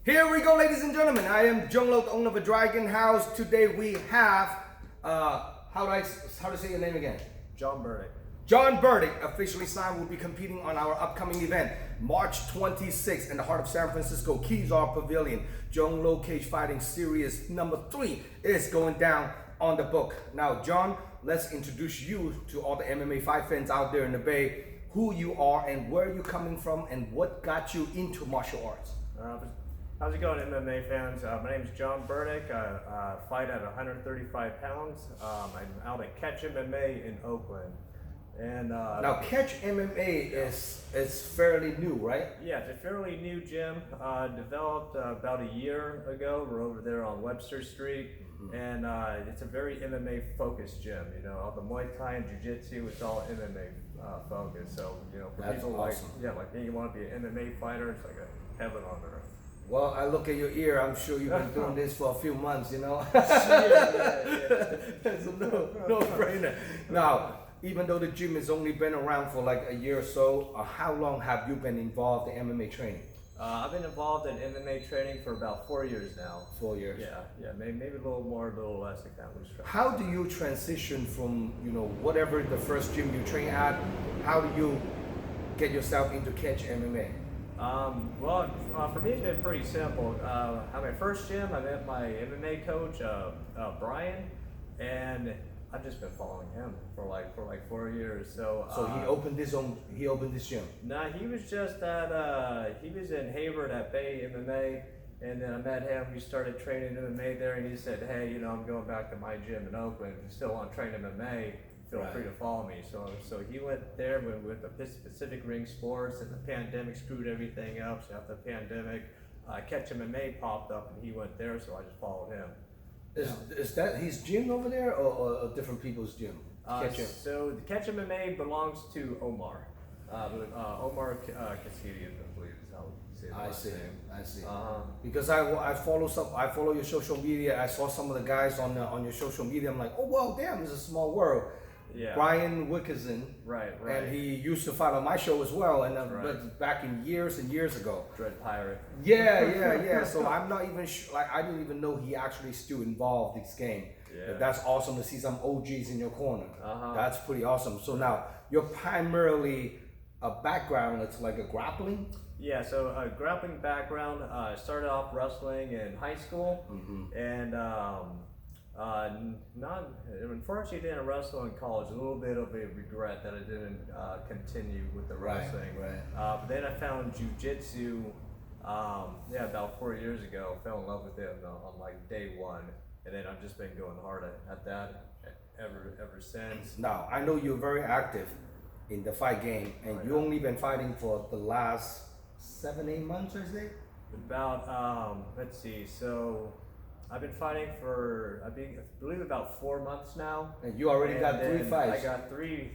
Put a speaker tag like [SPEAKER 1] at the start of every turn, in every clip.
[SPEAKER 1] Here we go, ladies and gentlemen. I am Zhong, the owner of a Dragon House. Today we have, how to say your name again?
[SPEAKER 2] Jonathan Burdick.
[SPEAKER 1] John Burdick, officially signed, will be competing on our upcoming event, March 26th in the heart of San Francisco, Kezar Pavilion. Zhong Low Cage Fighting Series number 3 is going down on the book. Now, John, let's introduce you to all the MMA fight fans out there in the Bay, who you are and where you're coming from and what got you into martial arts.
[SPEAKER 2] How's it going, MMA fans? My name is Jonathan Burdick. I fight at 135 pounds. I'm out at Catch MMA in Oakland. And
[SPEAKER 1] now, Catch MMA is fairly new, right?
[SPEAKER 2] Yeah, it's a fairly new gym. Developed about a year ago. We're over there on Webster Street, and it's a very MMA focused gym. You know, all the Muay Thai and Jiu Jitsu, it's all MMA focused. So for
[SPEAKER 1] That's
[SPEAKER 2] people
[SPEAKER 1] awesome.
[SPEAKER 2] like me, you want to be an MMA fighter, it's like a heaven on earth.
[SPEAKER 1] Well, I look at your ear. I'm sure you've been doing this for a few months, you know. It's a no-brainer. Now, even though the gym has only been around for like a year or so, how long have you been involved in MMA training?
[SPEAKER 2] I've been involved in MMA training for about 4 years now.
[SPEAKER 1] 4 years.
[SPEAKER 2] Yeah, maybe a little more, a little less. I can't lose track.
[SPEAKER 1] How do you transition from whatever the first gym you train at? How do you get yourself into Catch MMA?
[SPEAKER 2] For me, it's been pretty simple. At my first gym, I met my MMA coach, Brian, and I've just been following him for like 4 years. So
[SPEAKER 1] he opened this gym.
[SPEAKER 2] Nah, he was just he was in Hayward at Bay MMA, and then I met him. We started training MMA there, and he said, "Hey, I'm going back to my gym in Oakland. If you still want to train MMA, feel free to follow me." So he went there with the Pacific Ring Sports, and the pandemic screwed everything up. So after the pandemic, Catch MMA popped up, and he went there. So I just followed him.
[SPEAKER 1] Is that his gym over there, or different people's gym?
[SPEAKER 2] So the Catch MMA belongs to Omar. Omar Cassidy, I believe is how you say the name.
[SPEAKER 1] I see. Because I follow your social media. I saw some of the guys on your social media. I'm like, oh well, damn, it's a small world.
[SPEAKER 2] Yeah.
[SPEAKER 1] Brian Wickerson. Right. And he used to fight on my show as well, and but back in years and years ago.
[SPEAKER 2] Dread Pirate.
[SPEAKER 1] Yeah. So I'm not even I didn't even know he actually still involved in this game. Yeah. But that's awesome to see some OGs in your corner. That's pretty awesome. So now you're primarily a background. It's like a grappling.
[SPEAKER 2] Yeah, so a grappling background. I started off wrestling in high school, and unfortunately didn't wrestle in college. A little bit of a regret that I didn't continue with the wrestling. But then I found jiu-jitsu about 4 years ago. Fell in love with it on like day one, and then I've just been going hard at that ever since.
[SPEAKER 1] Now I know you're very active in the fight game, and you only been fighting for the last 7-8 months, I say?
[SPEAKER 2] About let's see, so I've been fighting for I believe about 4 months now.
[SPEAKER 1] And you already got 3 fights.
[SPEAKER 2] I got three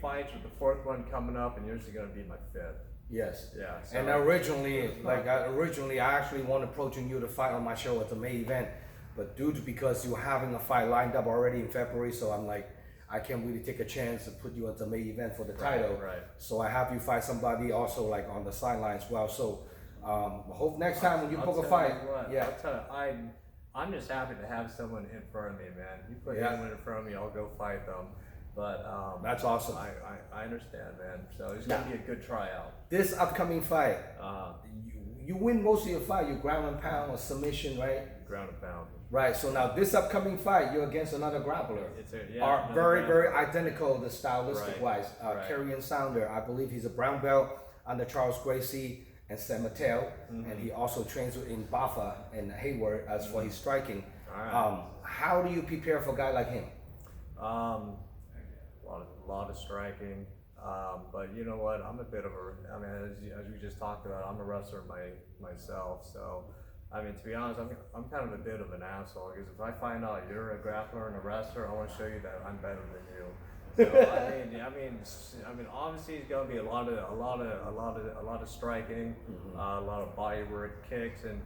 [SPEAKER 2] fights, with the 4th one coming up, and yours is gonna be my 5th.
[SPEAKER 1] Yes.
[SPEAKER 2] Yeah. So
[SPEAKER 1] and originally, I actually wanted approaching you to fight on my show at the May event, but because you were having a fight lined up already in February, so I'm like, I can't really take a chance to put you at the May event for the title.
[SPEAKER 2] Right.
[SPEAKER 1] So I have you fight somebody also like on the sideline as well. So hope next time when you book a fight.
[SPEAKER 2] I'll tell you, I'm just happy to have someone in front of me, man. You put anyone in front of me, I'll go fight them. But
[SPEAKER 1] that's awesome.
[SPEAKER 2] I understand, man. So it's gonna be a good tryout.
[SPEAKER 1] This upcoming fight, you win most of your fight. You ground and pound or submission, right?
[SPEAKER 2] Ground and pound.
[SPEAKER 1] Right. So now this upcoming fight, you're against another grappler. Are
[SPEAKER 2] very
[SPEAKER 1] very identical, the stylistic wise. Karrion Sounder, I believe he's a brown belt under Charles Gracie and Sam Mattel, and he also trains in Bafa and Hayward as for his striking. How do you prepare for a guy like him?
[SPEAKER 2] A lot of striking, but you know what? I'm a bit of as we just talked about, I'm a wrestler myself. So, to be honest, I'm kind of a bit of an asshole, because if I find out you're a grappler and a wrestler, I want to show you that I'm better than you. So obviously it's gonna be a lot of striking, a lot of body work, kicks and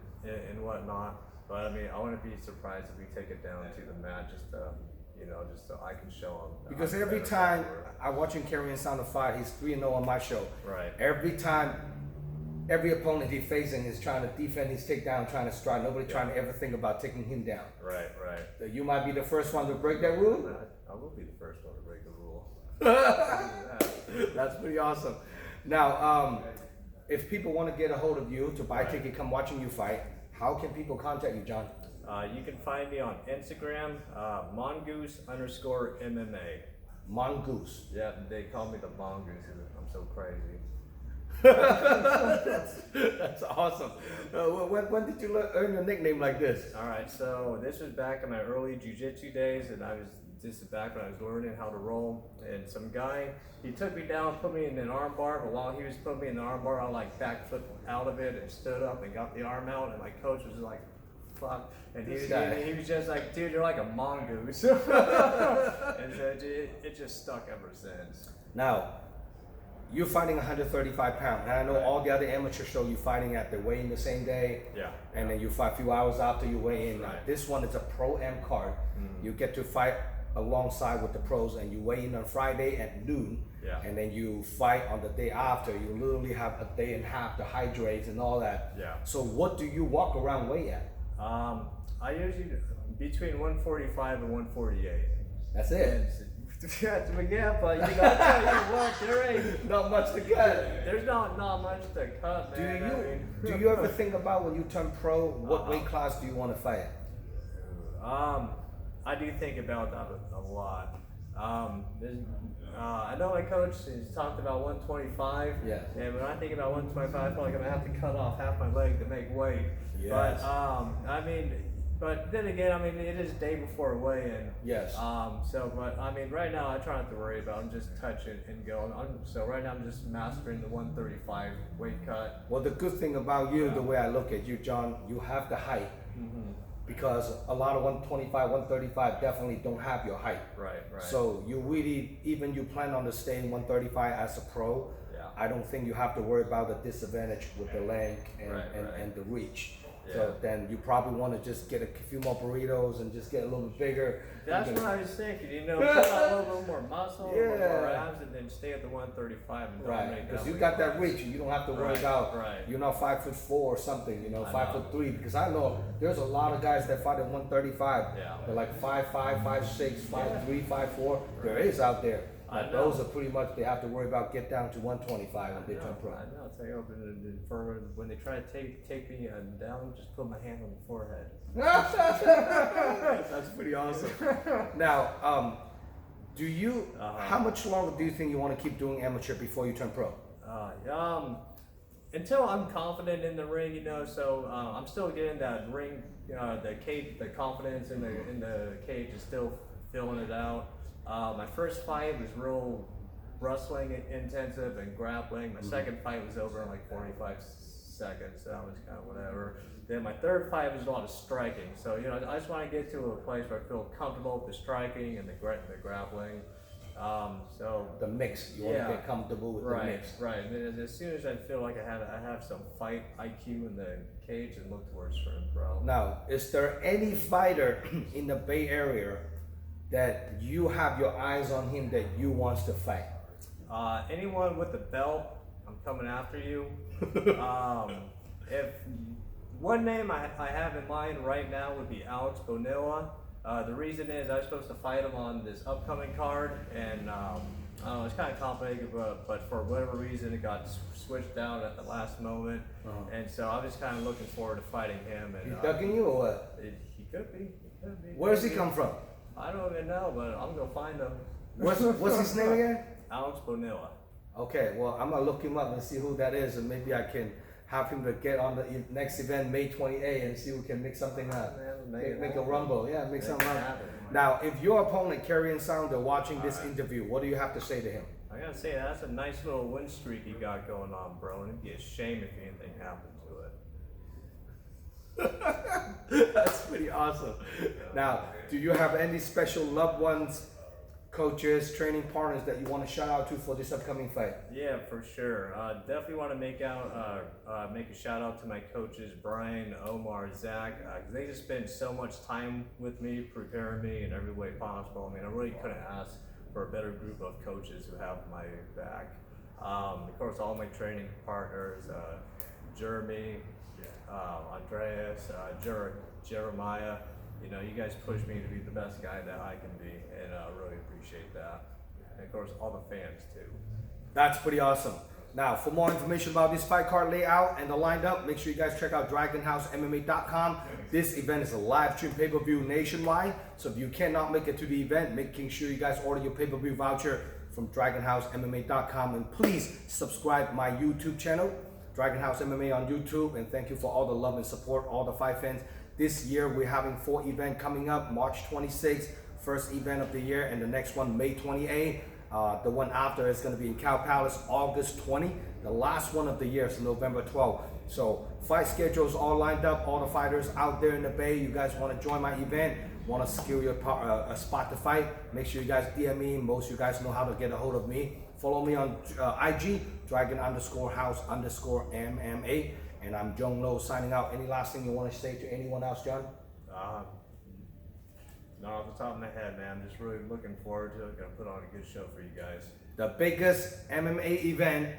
[SPEAKER 2] whatnot. But I wouldn't be surprised if we take it down to the mat just so I can show him.
[SPEAKER 1] Because every time I watch him Karrion Sounder fight, he's 3-0 on my show.
[SPEAKER 2] Right.
[SPEAKER 1] Every time every opponent he's facing is trying to defend his takedown, trying to strike. Nobody trying to ever think about taking him down.
[SPEAKER 2] Right.
[SPEAKER 1] You might be the first one to break that rule.
[SPEAKER 2] I will be the first one to break the rule.
[SPEAKER 1] That's pretty awesome. Now, if people want to get a hold of you to buy a ticket, come watching you fight, how can people contact you, John?
[SPEAKER 2] You can find me on Instagram, mongoose_MMA.
[SPEAKER 1] Mongoose.
[SPEAKER 2] Yeah, they call me the mongoose. I'm so crazy.
[SPEAKER 1] That's awesome. When did you earn your nickname like this?
[SPEAKER 2] All right, so this was back in my early jiu-jitsu days, and this is back when I was learning how to roll. And some guy, he took me down, put me in an arm bar, but while he was putting me in the arm bar, I like backflipped out of it and stood up and got the arm out, and my coach was like, fuck. And he was just like, dude, you're like a mongoose. And so it just stuck ever since.
[SPEAKER 1] Now, you're fighting 135 pounds, and I know all the other amateur show you fighting at, they weigh in the same day, and then you fight a few hours after you weigh in.
[SPEAKER 2] Right.
[SPEAKER 1] This one is a Pro-Am card. You get to fight alongside with the pros, and you weigh in on Friday at noon, and then you fight on the day after. You literally have a day and a half to hydrate and all that. So what do you walk around weigh at?
[SPEAKER 2] I usually between 145 and 148.
[SPEAKER 1] That's it.
[SPEAKER 2] Yeah, but you know, I tell you what, there ain't
[SPEAKER 1] not much to cut.
[SPEAKER 2] There's not much to cut, man.
[SPEAKER 1] Do you ever think about when you turn pro, what weight class do you want to fight?
[SPEAKER 2] I do think about that a lot. I know my coach has talked about 125.
[SPEAKER 1] Yes.
[SPEAKER 2] And when I think about 125, I feel like I'm gonna have to cut off half my leg to make weight.
[SPEAKER 1] Yes.
[SPEAKER 2] But then again, I mean, it is day before weigh-in.
[SPEAKER 1] Yes.
[SPEAKER 2] But I mean, right now I try not to worry about it. I'm just touching and going. So right now I'm just mastering the 135 weight cut.
[SPEAKER 1] Well, the good thing about you, the way I look at you, John, you have the height. Because a lot of 125, 135 definitely don't have your height.
[SPEAKER 2] Right.
[SPEAKER 1] So you really, even you plan on to stay in 135 as a pro, I don't think you have to worry about the disadvantage with the length and the reach. So then you probably want to just get a few more burritos and just get a little bit bigger.
[SPEAKER 2] That's what I was thinking, you know, put on a little bit more muscle, more abs, and then stay at the 135 and dominate.
[SPEAKER 1] Because you got that reach, you don't have to worry about you're not 5'4" or something, you know, 5'3". Because I know there's a lot of guys that fight at 135. They're like 5'5", 5'6", 5'3", 5'4". There is out there. But those are pretty much, they have to worry about get down to 125 when they turn pro.
[SPEAKER 2] I know, it's like when they try to take me down, just put my hand on the forehead.
[SPEAKER 1] That's pretty awesome. Now, do you, how much longer do you think you want to keep doing amateur before you turn pro?
[SPEAKER 2] Until I'm confident in the ring, you know, so I'm still getting that ring, the cage, the confidence in the cage is still filling it out. My first fight was real wrestling intensive and grappling. My second fight was over in like 45 seconds, so that was kind of whatever. Then my third fight was a lot of striking. So, you know, I just want to get to a place where I feel comfortable with the striking and the grappling. So
[SPEAKER 1] the mix, you want to get comfortable with the mix.
[SPEAKER 2] Right. And then as soon as I feel like I have some fight IQ in the cage, and look towards turning pro.
[SPEAKER 1] Now, is there any fighter in the Bay Area that you have your eyes on him that you wants to fight?
[SPEAKER 2] Anyone with the belt, I'm coming after you. If one name I have in mind right now would be Alex Bonilla. The reason is I was supposed to fight him on this upcoming card, and it's kind of complicated, but for whatever reason it got switched out at the last moment, and so I was kind of looking forward to fighting him. And
[SPEAKER 1] he's ducking you or what?
[SPEAKER 2] He could be.
[SPEAKER 1] Where does he come from?
[SPEAKER 2] I don't even know, but I'm gonna find him.
[SPEAKER 1] What's his name again?
[SPEAKER 2] Alex Bonilla.
[SPEAKER 1] Okay, well, I'm gonna look him up and see who that is, and maybe I can have him to get on the next event, May 28th, and see if we can make something up. Make a rumble. Yeah, make something up. Now, if your opponent, Carrion Sounder, watching this interview, what do you have to say to him?
[SPEAKER 2] I gotta say, that's a nice little win streak you got going on, bro, and it'd be a shame if anything happened to it.
[SPEAKER 1] That's pretty awesome. Now, do you have any special loved ones, coaches, training partners that you want to shout out to for this upcoming fight?
[SPEAKER 2] Yeah, for sure. Definitely want to make a shout out to my coaches, Brian, Omar, Zach, because they just spend so much time with me, preparing me in every way possible. I mean, I really couldn't ask for a better group of coaches who have my back. Of course, all my training partners, Jeremy, Andreas, Jeremiah. You know, you guys push me to be the best guy that I can be, and I really appreciate that. And of course, all the fans too.
[SPEAKER 1] That's pretty awesome. Now, for more information about this fight card layout and the lineup, make sure you guys check out DragonHouseMMA.com. This event is a live stream pay-per-view nationwide. So if you cannot make it to the event, making sure you guys order your pay-per-view voucher from DragonHouseMMA.com. And please subscribe my YouTube channel, Dragon House MMA on YouTube. And thank you for all the love and support, all the fight fans. This year, we're having 4 events coming up. March 26th, first event of the year, and the next one, May 28th. The one after is going to be in Cow Palace, August 20. The last one of the year is November 12. So fight schedules all lined up. All the fighters out there in the Bay. You guys want to join my event? Want to secure your a spot to fight? Make sure you guys DM me. Most of you guys know how to get a hold of me. Follow me on IG, Dragon_House_MMA. And I'm Zhong signing out. Any last thing you want to say to anyone else, John?
[SPEAKER 2] Not off the top of my head, man. I'm just really looking forward to it. Gonna put on a good show for you guys.
[SPEAKER 1] The biggest MMA event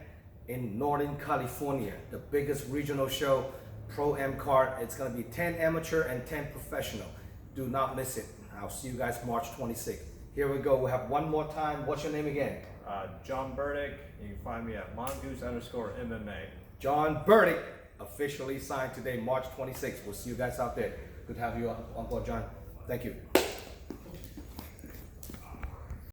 [SPEAKER 1] in Northern California. The biggest regional show, Pro M card. It's gonna be 10 amateur and 10 professional. Do not miss it. I'll see you guys March 26th. Here we go. We have one more time. What's your name again?
[SPEAKER 2] John Burdick. You can find me at Mongoose_MMA.
[SPEAKER 1] John Burdick, officially signed today, March 26th. We'll see you guys out there. Good to have you, Uncle John. Thank you.